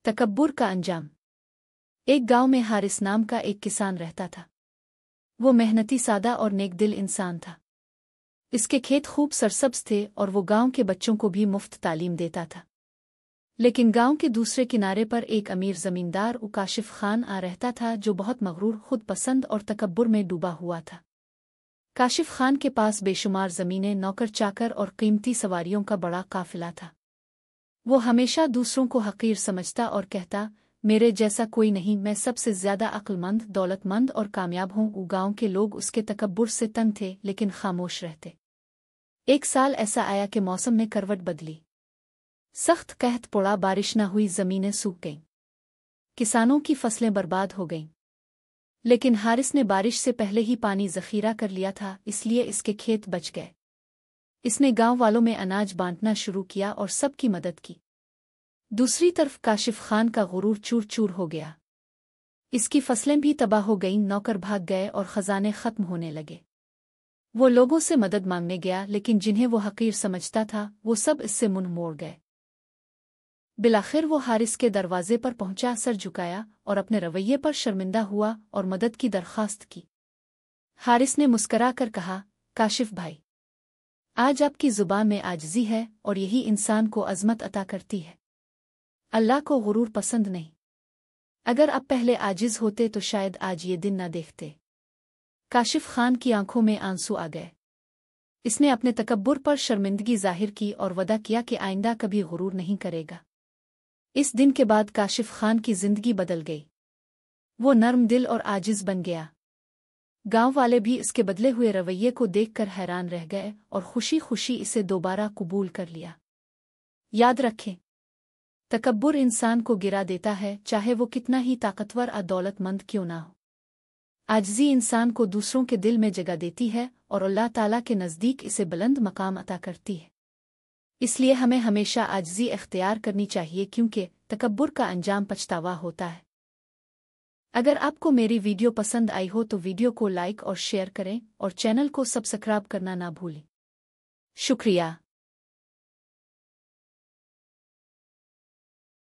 तकब्बुर का अंजाम। एक गांव में हारिस नाम का एक किसान रहता था। वो मेहनती, सादा और नेक दिल इंसान था। इसके खेत खूब सरसब्ज थे और वो गांव के बच्चों को भी मुफ्त तालीम देता था। लेकिन गांव के दूसरे किनारे पर एक अमीर जमींदार काशिफ खान रहता था, जो बहुत मगरूर, खुद पसंद और तकब्बुर में डूबा हुआ था। काशिफ खान के पास बेशुमार जमीनें, नौकर चाकर और कीमती सवारियों का बड़ा काफिला था। वो हमेशा दूसरों को हकीर समझता और कहता, मेरे जैसा कोई नहीं, मैं सबसे ज्यादा अक्लमंद, दौलतमंद और कामयाब हूँ। गांव के लोग उसके तकब्बुर से तंग थे, लेकिन खामोश रहते। एक साल ऐसा आया कि मौसम ने करवट बदली। सख्त कहत पड़ा, बारिश न हुई, जमीनें सूख गईं, किसानों की फसलें बर्बाद हो गईं। लेकिन हारिस ने बारिश से पहले ही पानी जखीरा कर लिया था, इसलिए इसके खेत बच गए। इसने गांव वालों में अनाज बांटना शुरू किया और सबकी मदद की। दूसरी तरफ काशिफ खान का गुरूर चूर चूर हो गया। इसकी फसलें भी तबाह हो गईं, नौकर भाग गए और खजाने खत्म होने लगे। वो लोगों से मदद मांगने गया, लेकिन जिन्हें वो हकीर समझता था, वो सब इससे मुंह मोड़ गए। बिलाखिर वो हारिस के दरवाजे पर पहुंचा, सर झुकाया और अपने रवैये पर शर्मिंदा हुआ और मदद की दरख्वास्त की। हारिस ने मुस्करा कर कहा, काशिफ भाई, आज आपकी जुबान में आजिज़ी है और यही इंसान को अज़मत अता करती है। अल्लाह को गुरूर पसंद नहीं। अगर आप पहले आजिज़ होते तो शायद आज ये दिन न देखते। काशिफ खान की आंखों में आंसू आ गए। इसने अपने तकब्बुर पर शर्मिंदगी जाहिर की और वदा किया कि आइंदा कभी गुरूर नहीं करेगा। इस दिन के बाद काशिफ खान की जिंदगी बदल गई। वो नर्म दिल और आजिज़ बन गया। गांव वाले भी इसके बदले हुए रवैये को देखकर हैरान रह गए और खुशी खुशी इसे दोबारा कबूल कर लिया। याद रखें, तकब्बुर इंसान को गिरा देता है, चाहे वो कितना ही ताकतवर और दौलतमंद क्यों ना हो। आजिज़ी इंसान को दूसरों के दिल में जगह देती है और अल्लाह ताला के नज़दीक इसे बुलंद मकाम अता करती है। इसलिए हमें हमेशा आजिज़ी इख्तियार करनी चाहिए, क्योंकि तकब्बुर का अंजाम पछतावा होता है। अगर आपको मेरी वीडियो पसंद आई हो तो वीडियो को लाइक और शेयर करें और चैनल को सब्सक्राइब करना ना भूलें। शुक्रिया।